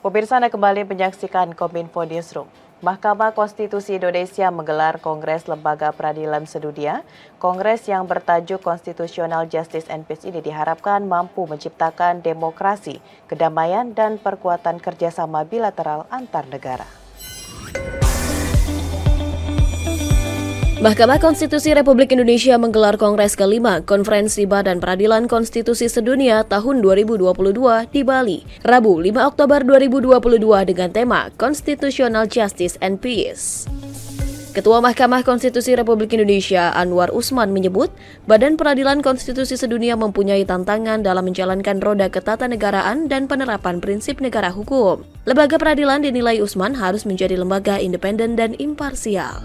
Pemirsa, Anda kembali menyaksikan Kominfo Newsroom. Mahkamah Konstitusi Indonesia menggelar Kongres Lembaga Peradilan Sedunia. Kongres yang bertajuk Constitutional Justice and Peace ini diharapkan mampu menciptakan demokrasi, kedamaian, dan perkuatan kerjasama bilateral antar negara. Mahkamah Konstitusi Republik Indonesia menggelar Kongres kelima Konferensi Badan Peradilan Konstitusi Sedunia tahun 2022 di Bali, Rabu 5 Oktober 2022 dengan tema Constitutional Justice and Peace. Ketua Mahkamah Konstitusi Republik Indonesia Anwar Usman menyebut, Badan Peradilan Konstitusi Sedunia mempunyai tantangan dalam menjalankan roda ketatanegaraan dan penerapan prinsip negara hukum. Lembaga peradilan dinilai Usman harus menjadi lembaga independen dan imparsial.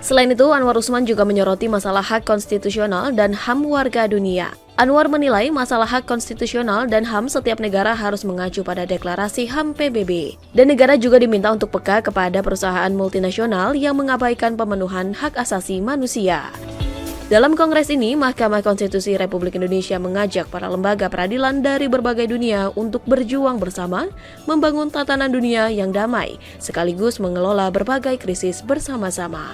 Selain itu, Anwar Usman juga menyoroti masalah hak konstitusional dan HAM warga dunia. Anwar menilai masalah hak konstitusional dan HAM setiap negara harus mengacu pada deklarasi HAM PBB. Dan negara juga diminta untuk peka kepada perusahaan multinasional yang mengabaikan pemenuhan hak asasi manusia. Dalam kongres ini, Mahkamah Konstitusi Republik Indonesia mengajak para lembaga peradilan dari berbagai dunia untuk berjuang bersama, membangun tatanan dunia yang damai, sekaligus mengelola berbagai krisis bersama-sama.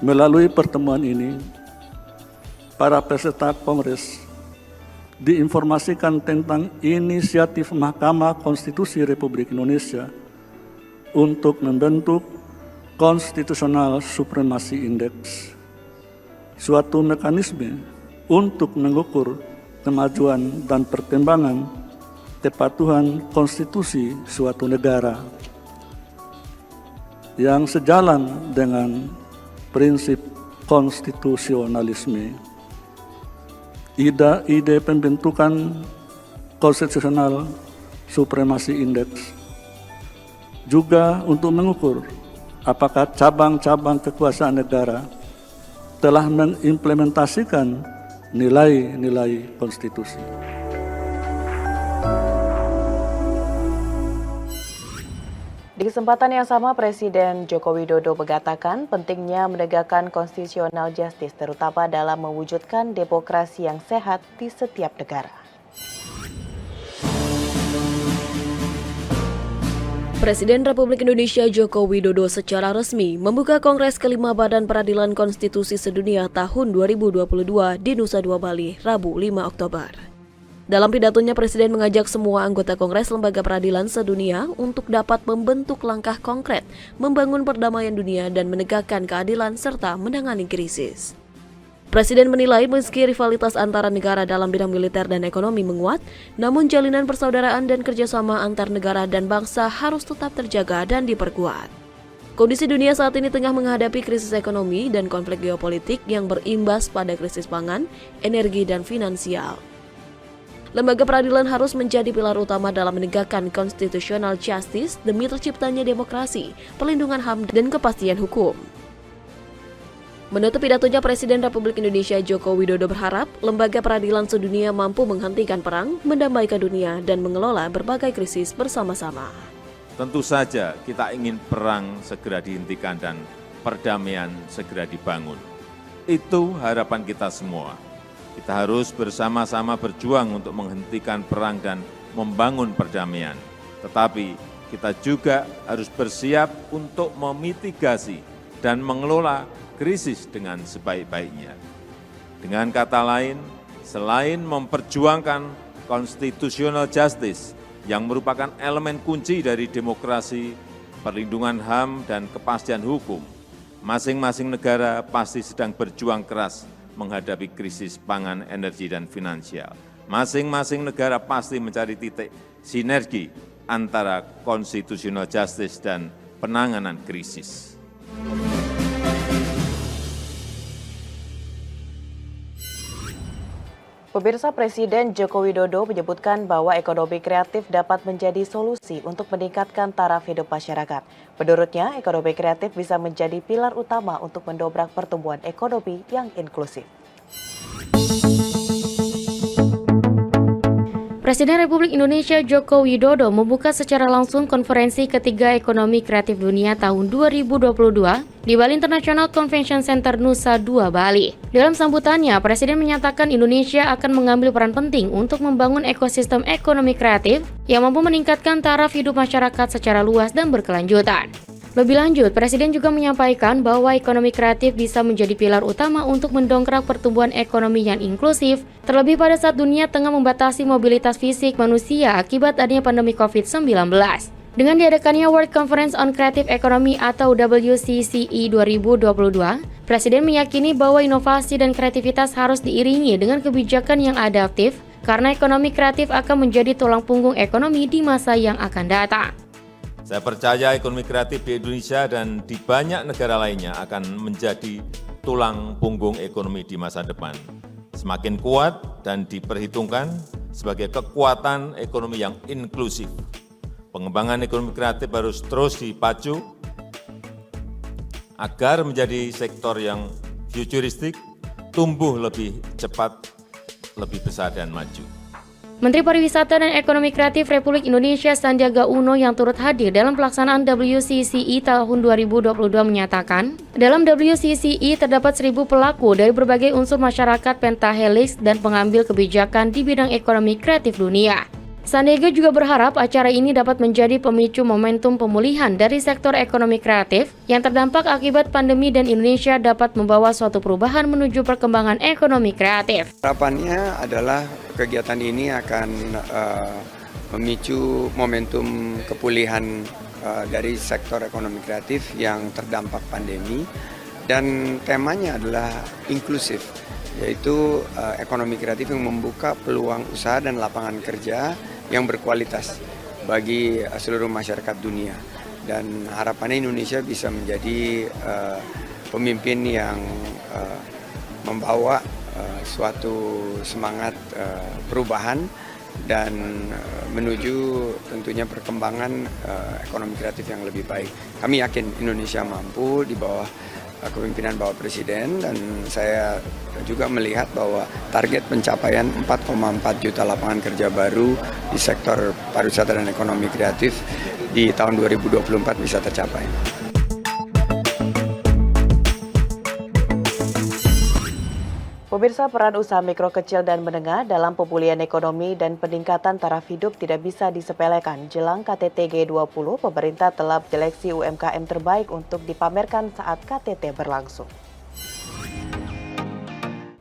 Melalui pertemuan ini, para peserta kongres diinformasikan tentang inisiatif Mahkamah Konstitusi Republik Indonesia untuk membentuk Constitutional Supremacy Index, suatu mekanisme untuk mengukur kemajuan dan perkembangan kepatuhan konstitusi suatu negara yang sejalan dengan prinsip konstitusionalisme. Ide pembentukan Constitutional Supremacy Index juga untuk mengukur apakah cabang-cabang kekuasaan negara telah mengimplementasikan nilai-nilai konstitusi. Di kesempatan yang sama, Presiden Joko Widodo mengatakan pentingnya menegakkan constitutional justice, terutama dalam mewujudkan demokrasi yang sehat di setiap negara. Presiden Republik Indonesia Joko Widodo secara resmi membuka Kongres kelima Badan Peradilan Konstitusi Sedunia tahun 2022 di Nusa Dua Bali, Rabu 5 Oktober. Dalam pidatonya, Presiden mengajak semua anggota Kongres Lembaga Peradilan Sedunia untuk dapat membentuk langkah konkret, membangun perdamaian dunia dan menegakkan keadilan serta menangani krisis. Presiden menilai meski rivalitas antara negara dalam bidang militer dan ekonomi menguat, namun jalinan persaudaraan dan kerjasama antar negara dan bangsa harus tetap terjaga dan diperkuat. Kondisi dunia saat ini tengah menghadapi krisis ekonomi dan konflik geopolitik yang berimbas pada krisis pangan, energi, dan finansial. Lembaga peradilan harus menjadi pilar utama dalam menegakkan constitutional justice demi terciptanya demokrasi, perlindungan HAM, dan kepastian hukum. Menutup pidatonya, Presiden Republik Indonesia Joko Widodo berharap lembaga peradilan sedunia mampu menghentikan perang, mendamaikan dunia, dan mengelola berbagai krisis bersama-sama. Tentu saja kita ingin perang segera dihentikan dan perdamaian segera dibangun. Itu harapan kita semua. Kita harus bersama-sama berjuang untuk menghentikan perang dan membangun perdamaian. Tetapi kita juga harus bersiap untuk memitigasi dan mengelola krisis dengan sebaik-baiknya. Dengan kata lain, selain memperjuangkan constitutional justice yang merupakan elemen kunci dari demokrasi, perlindungan HAM, dan kepastian hukum, masing-masing negara pasti sedang berjuang keras menghadapi krisis pangan, energi, dan finansial. Masing-masing negara pasti mencari titik sinergi antara constitutional justice dan penanganan krisis. Pemirsa, Presiden Joko Widodo menyebutkan bahwa ekonomi kreatif dapat menjadi solusi untuk meningkatkan taraf hidup masyarakat. Menurutnya, ekonomi kreatif bisa menjadi pilar utama untuk mendobrak pertumbuhan ekonomi yang inklusif. Presiden Republik Indonesia Joko Widodo membuka secara langsung konferensi ketiga ekonomi kreatif dunia tahun 2022 di Bali International Convention Center Nusa Dua, Bali. Dalam sambutannya, Presiden menyatakan Indonesia akan mengambil peran penting untuk membangun ekosistem ekonomi kreatif yang mampu meningkatkan taraf hidup masyarakat secara luas dan berkelanjutan. Lebih lanjut, Presiden juga menyampaikan bahwa ekonomi kreatif bisa menjadi pilar utama untuk mendongkrak pertumbuhan ekonomi yang inklusif, terlebih pada saat dunia tengah membatasi mobilitas fisik manusia akibat adanya pandemi COVID-19. Dengan diadakannya World Conference on Creative Economy atau WCCE 2022, Presiden meyakini bahwa inovasi dan kreativitas harus diiringi dengan kebijakan yang adaptif, karena ekonomi kreatif akan menjadi tulang punggung ekonomi di masa yang akan datang. Saya percaya ekonomi kreatif di Indonesia dan di banyak negara lainnya akan menjadi tulang punggung ekonomi di masa depan. Semakin kuat dan diperhitungkan sebagai kekuatan ekonomi yang inklusif. Pengembangan ekonomi kreatif harus terus dipacu agar menjadi sektor yang futuristik, tumbuh lebih cepat, lebih besar dan maju. Menteri Pariwisata dan Ekonomi Kreatif Republik Indonesia Sandiaga Uno yang turut hadir dalam pelaksanaan WCCE tahun 2022 menyatakan, dalam WCCE terdapat 1.000 pelaku dari berbagai unsur masyarakat pentahelix dan pengambil kebijakan di bidang ekonomi kreatif dunia. Sandiaga juga berharap acara ini dapat menjadi pemicu momentum pemulihan dari sektor ekonomi kreatif yang terdampak akibat pandemi dan Indonesia dapat membawa suatu perubahan menuju perkembangan ekonomi kreatif. Harapannya adalah kegiatan ini akan memicu momentum kepulihan dari sektor ekonomi kreatif yang terdampak pandemi, dan temanya adalah inklusif, yaitu ekonomi kreatif yang membuka peluang usaha dan lapangan kerja yang berkualitas bagi seluruh masyarakat dunia. Dan harapannya Indonesia bisa menjadi pemimpin yang membawa suatu semangat perubahan dan menuju tentunya perkembangan ekonomi kreatif yang lebih baik. Kami yakin Indonesia mampu di bawah kepemimpinan Bapak Presiden, dan saya juga melihat bahwa target pencapaian 4,4 juta lapangan kerja baru di sektor pariwisata dan ekonomi kreatif di tahun 2024 bisa tercapai. Pemirsa, peran usaha mikro, kecil, dan menengah dalam pemulihan ekonomi dan peningkatan taraf hidup tidak bisa disepelekan. Jelang KTT G20, pemerintah telah menyeleksi UMKM terbaik untuk dipamerkan saat KTT berlangsung.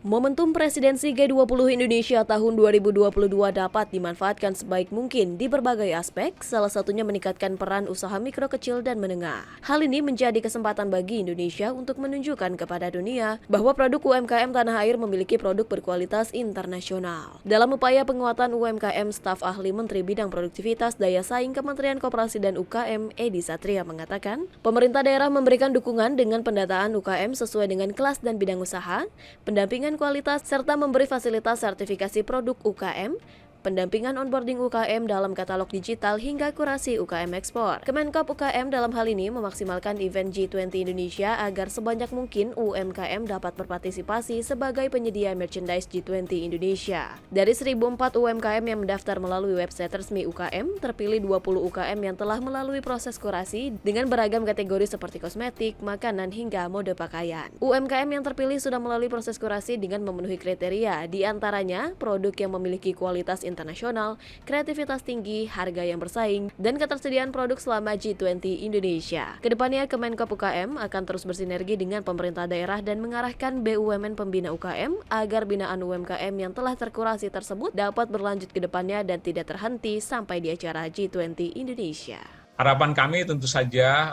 Momentum presidensi G20 Indonesia tahun 2022 dapat dimanfaatkan sebaik mungkin di berbagai aspek, salah satunya meningkatkan peran usaha mikro, kecil, dan menengah. Hal ini menjadi kesempatan bagi Indonesia untuk menunjukkan kepada dunia bahwa produk UMKM tanah air memiliki produk berkualitas internasional. Dalam upaya penguatan UMKM, staf ahli Menteri Bidang Produktivitas Daya Saing Kementerian Koperasi dan UKM Edi Satria mengatakan, pemerintah daerah memberikan dukungan dengan pendataan UKM sesuai dengan kelas dan bidang usaha, pendampingan kualitas, serta memberi fasilitas sertifikasi produk UKM, pendampingan onboarding UKM dalam katalog digital hingga kurasi UKM ekspor. Kemenkop UKM dalam hal ini memaksimalkan event G20 Indonesia agar sebanyak mungkin UMKM dapat berpartisipasi sebagai penyedia merchandise G20 Indonesia. Dari 1.004 UMKM yang mendaftar melalui website resmi UKM, terpilih 20 UKM yang telah melalui proses kurasi dengan beragam kategori seperti kosmetik, makanan, hingga mode pakaian. UMKM yang terpilih sudah melalui proses kurasi dengan memenuhi kriteria, di antaranya produk yang memiliki kualitas internasional, kreativitas tinggi, harga yang bersaing, dan ketersediaan produk selama G20 Indonesia. Kedepannya, Kemenkop UKM akan terus bersinergi dengan pemerintah daerah dan mengarahkan BUMN pembina UKM agar binaan UMKM yang telah terkurasi tersebut dapat berlanjut ke depannya dan tidak terhenti sampai di acara G20 Indonesia. Harapan kami tentu saja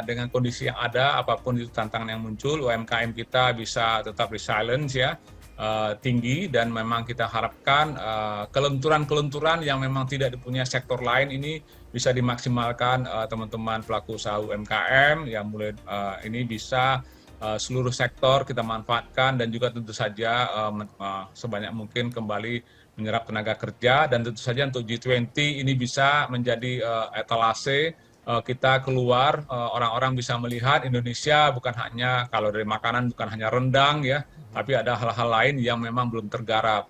dengan kondisi yang ada, apapun itu tantangan yang muncul, UMKM kita bisa tetap resilience ya, tinggi, dan memang kita harapkan kelenturan-kelenturan yang memang tidak dipunyai sektor lain ini bisa dimaksimalkan teman-teman pelaku usaha UMKM yang mulai ini bisa seluruh sektor kita manfaatkan, dan juga tentu saja sebanyak mungkin kembali menyerap tenaga kerja, dan tentu saja untuk G20 ini bisa menjadi etalase kita keluar, orang-orang bisa melihat Indonesia bukan hanya, kalau dari makanan bukan hanya rendang ya, tapi ada hal-hal lain yang memang belum tergarap.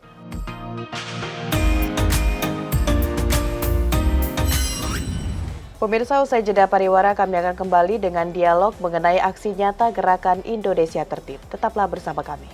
Pemirsa, usai jeda pariwara kami akan kembali dengan dialog mengenai aksi nyata Gerakan Indonesia Tertib. Tetaplah bersama kami.